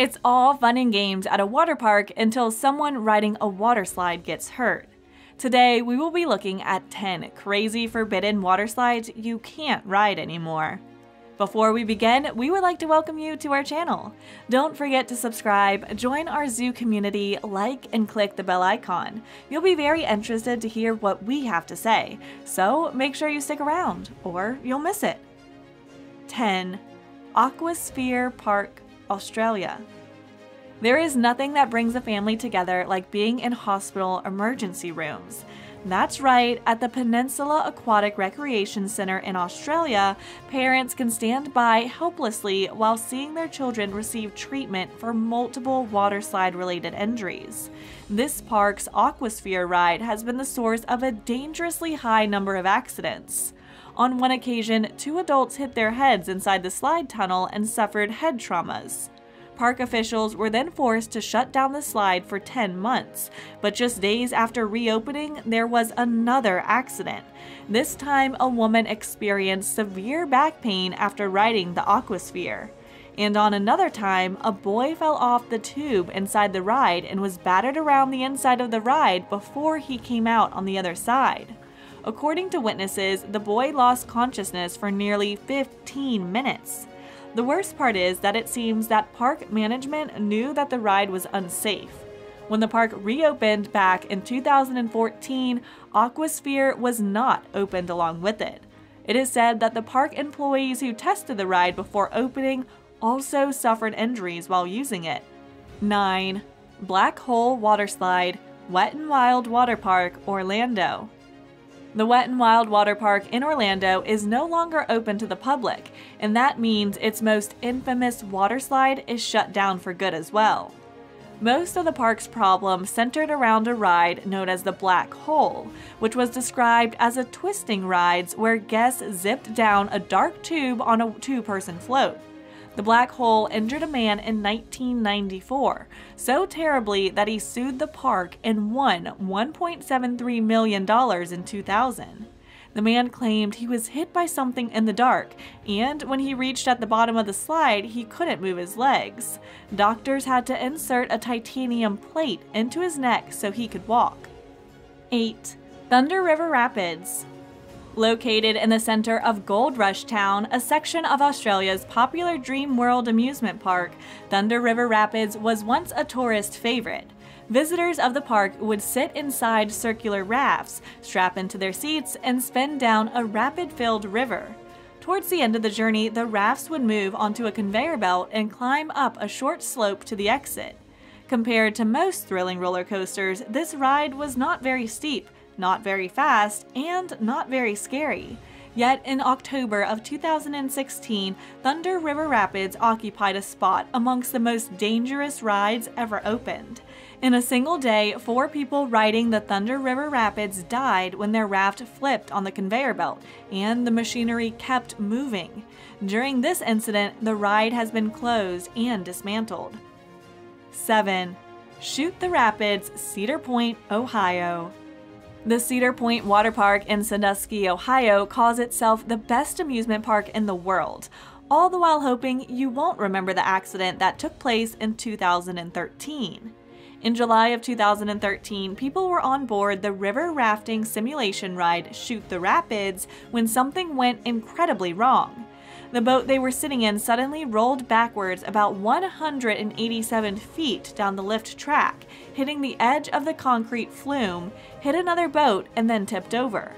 It's all fun and games at a water park until someone riding a water slide gets hurt. Today, we will be looking at 10 crazy forbidden water slides you can't ride anymore. Before we begin, we would like to welcome you to our channel. Don't forget to subscribe, join our zoo community, like and click the bell icon. You'll be very interested to hear what we have to say, so make sure you stick around or you'll miss it. 10. Aquasphere Park, Australia. There is nothing that brings a family together like being in hospital emergency rooms. That's right, at the Peninsula Aquatic Recreation Centre in Australia, parents can stand by helplessly while seeing their children receive treatment for multiple water slide related injuries. This park's Aquasphere ride has been the source of a dangerously high number of accidents. On one occasion, 2 adults hit their heads inside the slide tunnel and suffered head traumas. Park officials were then forced to shut down the slide for 10 months, but just days after reopening, there was another accident. This time, a woman experienced severe back pain after riding the Aquasphere. And on another time, a boy fell off the tube inside the ride and was battered around the inside of the ride before he came out on the other side. According to witnesses, the boy lost consciousness for nearly 15 minutes. The worst part is that it seems that park management knew that the ride was unsafe. When the park reopened back in 2014, Aquasphere was not opened along with it. It is said that the park employees who tested the ride before opening also suffered injuries while using it. 9. Black Hole Waterslide, Wet n Wild Water Park, Orlando. The Wet n Wild Water Park in Orlando is no longer open to the public, and that means its most infamous water slide is shut down for good as well. Most of the park's problems centered around a ride known as the Black Hole, which was described as a twisting ride where guests zipped down a dark tube on a 2-person float. The Black Hole injured a man in 1994, so terribly that he sued the park and won $1.73 million in 2000. The man claimed he was hit by something in the dark, and when he reached at the bottom of the slide, he couldn't move his legs. Doctors had to insert a titanium plate into his neck so he could walk. 8. Thunder River Rapids. Located in the center of Gold Rush Town, a section of Australia's popular Dream World amusement park, Thunder River Rapids was once a tourist favorite. Visitors of the park would sit inside circular rafts, strap into their seats, and spin down a rapid-filled river. Towards the end of the journey, the rafts would move onto a conveyor belt and climb up a short slope to the exit. Compared to most thrilling roller coasters, this ride was not very steep, not very fast, and not very scary. Yet in October of 2016, Thunder River Rapids occupied a spot amongst the most dangerous rides ever opened. In a single day, 4 people riding the Thunder River Rapids died when their raft flipped on the conveyor belt, and the machinery kept moving. During this incident, the ride has been closed and dismantled. 7. Shoot the Rapids, Cedar Point, Ohio. The Cedar Point Water Park in Sandusky, Ohio calls itself the best amusement park in the world, all the while hoping you won't remember the accident that took place in 2013. In July of 2013, people were on board the river rafting simulation ride Shoot the Rapids when something went incredibly wrong. The boat they were sitting in suddenly rolled backwards about 187 feet down the lift track, hitting the edge of the concrete flume, hit another boat, and then tipped over.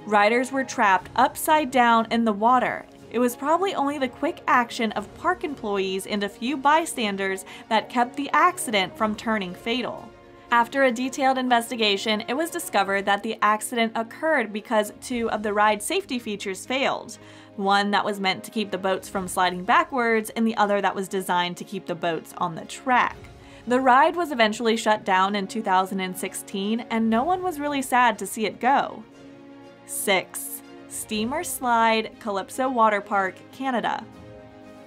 Riders were trapped upside down in the water. It was probably only the quick action of park employees and a few bystanders that kept the accident from turning fatal. After a detailed investigation, it was discovered that the accident occurred because 2 of the ride's safety features failed. One that was meant to keep the boats from sliding backwards, and the other that was designed to keep the boats on the track. The ride was eventually shut down in 2016, and no one was really sad to see it go. 6. Steamer Slide, Calypso Water Park, Canada.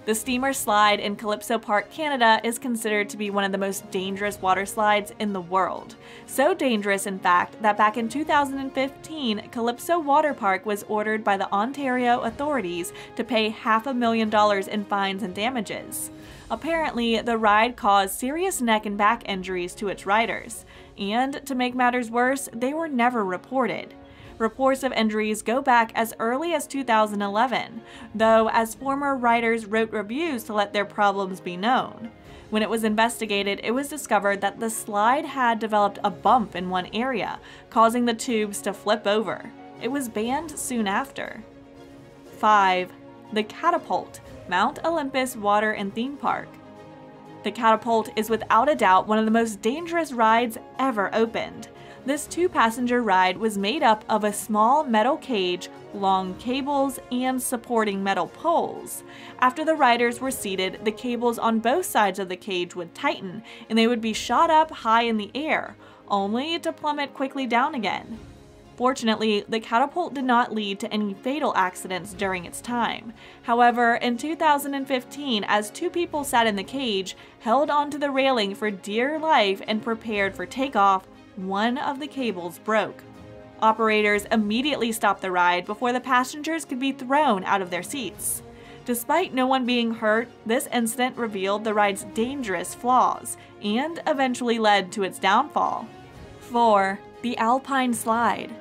The Steamer Slide in Calypso Park, Canada is considered to be one of the most dangerous water slides in the world. So dangerous, in fact, that back in 2015, Calypso Water Park was ordered by the Ontario authorities to pay $500,000 in fines and damages. Apparently, the ride caused serious neck and back injuries to its riders, and to make matters worse, they were never reported. Reports of injuries go back as early as 2011, though as former riders wrote reviews to let their problems be known. When it was investigated, it was discovered that the slide had developed a bump in one area, causing the tubes to flip over. It was banned soon after. 5. The Catapult, Mount Olympus Water and Theme Park. The Catapult is without a doubt one of the most dangerous rides ever opened. This 2-passenger ride was made up of a small metal cage, long cables, and supporting metal poles. After the riders were seated, the cables on both sides of the cage would tighten, and they would be shot up high in the air, only to plummet quickly down again. Fortunately, the Catapult did not lead to any fatal accidents during its time. However, in 2015, as 2 people sat in the cage, held onto the railing for dear life, and prepared for takeoff, one of the cables broke. Operators immediately stopped the ride before the passengers could be thrown out of their seats. Despite no one being hurt, this incident revealed the ride's dangerous flaws and eventually led to its downfall. 4. The Alpine Slide.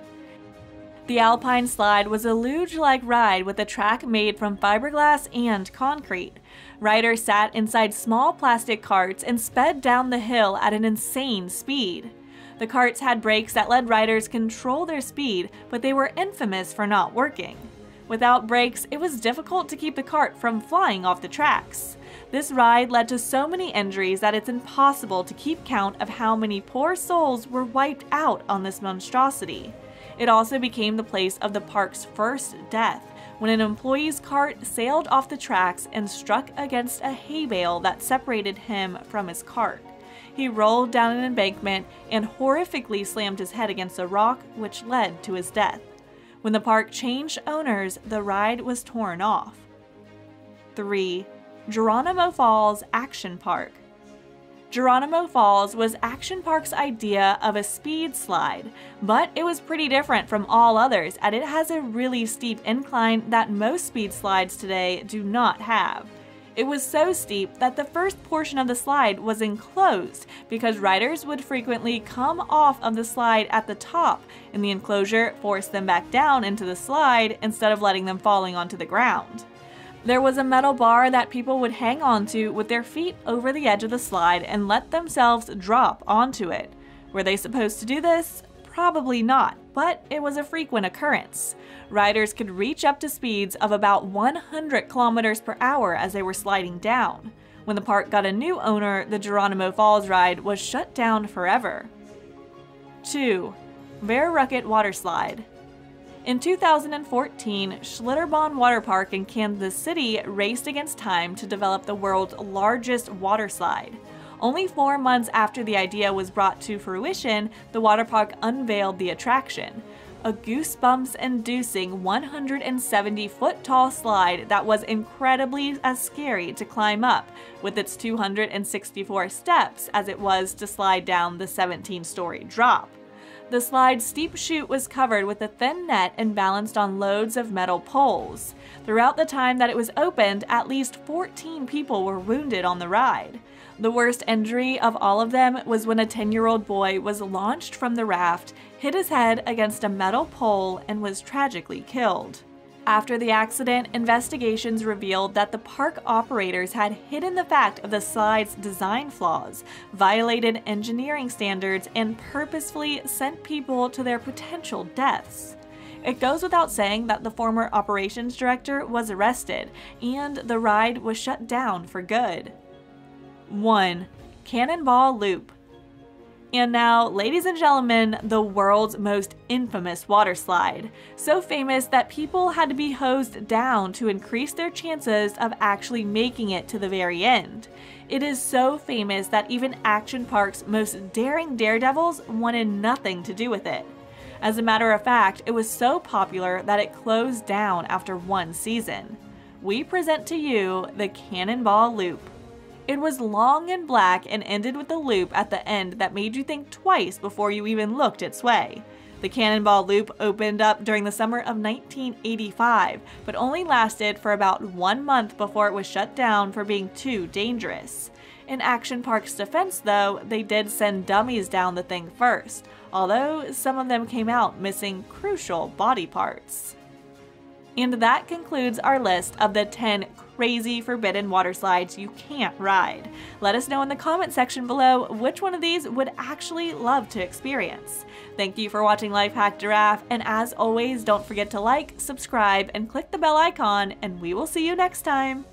The Alpine Slide was a luge-like ride with a track made from fiberglass and concrete. Riders sat inside small plastic carts and sped down the hill at an insane speed. The carts had brakes that let riders control their speed, but they were infamous for not working. Without brakes, it was difficult to keep the cart from flying off the tracks. This ride led to so many injuries that it's impossible to keep count of how many poor souls were wiped out on this monstrosity. It also became the place of the park's first death, when an employee's cart sailed off the tracks and struck against a hay bale that separated him from his cart. He rolled down an embankment and horrifically slammed his head against a rock, which led to his death. When the park changed owners, the ride was torn off. 3. Geronimo Falls Action Park. Geronimo Falls was Action Park's idea of a speed slide, but it was pretty different from all others, as it has a really steep incline that most speed slides today do not have. It was so steep that the first portion of the slide was enclosed because riders would frequently come off of the slide at the top, and the enclosure forced them back down into the slide instead of letting them falling onto the ground. There was a metal bar that people would hang onto with their feet over the edge of the slide and let themselves drop onto it. Were they supposed to do this? Probably not, but it was a frequent occurrence. Riders could reach up to speeds of about 100 kilometers per hour as they were sliding down. When the park got a new owner, the Geronimo Falls ride was shut down forever. 2. Verrucket Waterslide. In 2014, Schlitterbahn Water Park in Kansas City raced against time to develop the world's largest water slide. Only 4 months after the idea was brought to fruition, the water park unveiled the attraction. A goosebumps-inducing 170-foot-tall slide that was incredibly as scary to climb up, with its 264 steps as it was to slide down the 17-story drop. The slide's steep chute was covered with a thin net and balanced on loads of metal poles. Throughout the time that it was opened, at least 14 people were wounded on the ride. The worst injury of all of them was when a 10-year-old boy was launched from the raft, hit his head against a metal pole, and was tragically killed. After the accident, investigations revealed that the park operators had hidden the fact of the slide's design flaws, violated engineering standards, and purposefully sent people to their potential deaths. It goes without saying that the former operations director was arrested, and the ride was shut down for good. 1. Cannonball Loop. And now, ladies and gentlemen, the world's most infamous water slide. So famous that people had to be hosed down to increase their chances of actually making it to the very end. It is so famous that even Action Park's most daring daredevils wanted nothing to do with it. As a matter of fact, it was so popular that it closed down after 1 season. we present to you the Cannonball Loop. It was long and black and ended with a loop at the end that made you think twice before you even looked its way. The Cannonball Loop opened up during the summer of 1985, but only lasted for about 1 month before it was shut down for being too dangerous. In Action Park's defense though, they did send dummies down the thing first, although some of them came out missing crucial body parts. And that concludes our list of the 10 crazy forbidden water slides you can't ride. Let us know in the comment section below which one of these would actually love to experience. Thank you for watching Life Hack Giraffe, and as always, don't forget to like, subscribe, and click the bell icon, and we will see you next time.